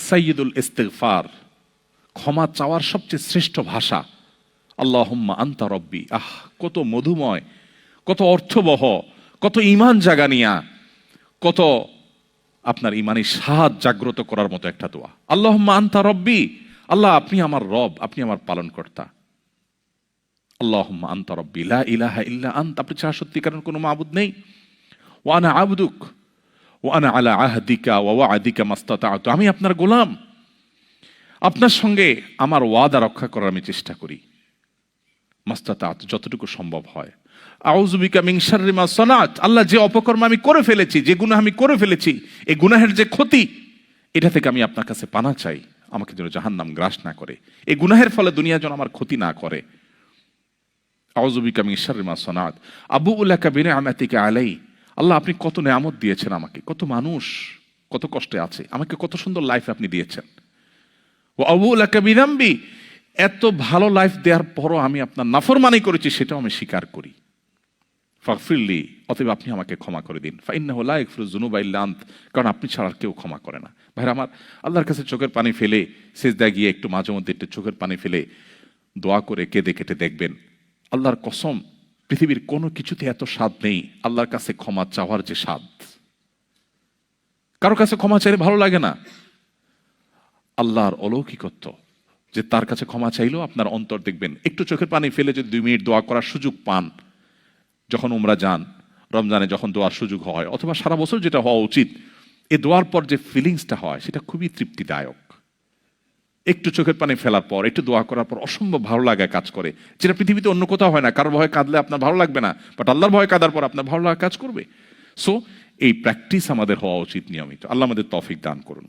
সাইয়্যিদুল ইস্তিগফার, ক্ষমা চাওয়ার সবচেয়ে শ্রেষ্ঠ ভাষা আল্লাহুম্মা আনতা রব্বি। কত মধুময়, কত অর্থবহ, কত ঈমান জাগানিয়া, কত আপনার ঈমানি স্বাদ জাগ্রত করার মতো একটা দোয়া। আল্লাহুম্মা আনতা রব্বি, আল্লাহ আপনি আমার রব, আপনি আমার পালনকর্তা। আল্লাহুম্মা আনতা রব্বি লা ইলাহা ইল্লা আনতা, আপনি ছাড়া সত্যিকারের কোনো মাবুদ নেই। ওয়া আনা আবদুক ওয়া আনা আলা আহদিকা ওয়া ওয়া'দিকা মাস্তাতা'তু, আমি আপনার গোলাম, আপনার সঙ্গে আমার ওয়াদা রক্ষা করার আমি চেষ্টা করি, মাস্তাতা'তু, যতটুকু সম্ভব হয়। আউযু বিকা মিন শাররি মা সানাত, আল্লাহ যে অপকর্ম আমি করে ফেলেছি, যে গুনাহ আমি করে ফেলেছি, এই গুনাহের যে ক্ষতি, এটা থেকে আমি আপনার কাছে পানা চাই, আমাকে যেন জাহান্নাম গ্রাস না করে, এই গুনাহের ফলে দুনিয়া যেন আমার ক্ষতি না করে। আউযু বিকা মিন শাররি মা সানাত আবুউ লাকা বিনি'মাতিকা আলাই, আল্লাহ আপনি কত নেয়ামত দিয়েছেন আমাকে, কত মানুষ কত কষ্টে আছে, আমাকে কত সুন্দর লাইফ আপনি দিয়েছেন। ওয়া আবুউ লাকা বিযামবি, এত ভালো লাইফ দেওয়ার পরও আমি আপনার নাফরমানি করেছি, সেটাও আমি স্বীকার করি। ফাগফিরলি, অতএব আপনি আমাকে ক্ষমা করে দিন। ফাইন্নাহু লা ইয়াগফিরুয যুনুবা ইল্লা আনত, কারণ আপনি ছাড়া আর কেউ ক্ষমা করে না। ভাইরা আমার, আল্লাহর কাছে চোখের পানি ফেলে সিজদায় গিয়ে একটু মাঝে মধ্যে একটু চোখের পানি ফেলে দোয়া করে কেঁদে কেটে দেখবেন, আল্লাহর কসম পৃথিবীর কোনো কিছুতে এত স্বাদ নেই আল্লাহর কাছে ক্ষমা চাওয়ার যে স্বাদ। কারো কাছে ক্ষমা চাইলে ভালো লাগে না। আল্লাহর অলৌকিকত্ব যে তার কাছে ক্ষমা চাইলেও আপনার অন্তর দেখবেন, একটু চোখের পানি ফেলে যদি 2 মিনিট দোয়া করার সুযোগ পান, যখন উমরা যান, রমজানে যখন দোয়ার সুযোগ হয়, অথবা সারা বছর যেটা হওয়া উচিত, এই দোয়ার পর যে ফিলিংসটা হয় সেটা খুবই তৃপ্তিদায়ক। একটু চোখের পানি ফেলার পর, একটু দোয়া করার পর অসম্ভব ভালো লাগা কাজ করে, যেটা পৃথিবীতে অন্য কোথাও হয় না। কারোর ভয়ে কাঁদলে আপনার ভালো লাগবে না, বাট আল্লাহর ভয়ে কাঁদার পর আপনার ভালো লাগা কাজ করবে। সো এই প্র্যাকটিস আমাদের হওয়া উচিত নিয়মিত। আল্লাহ আমাদের তৌফিক দান করুন।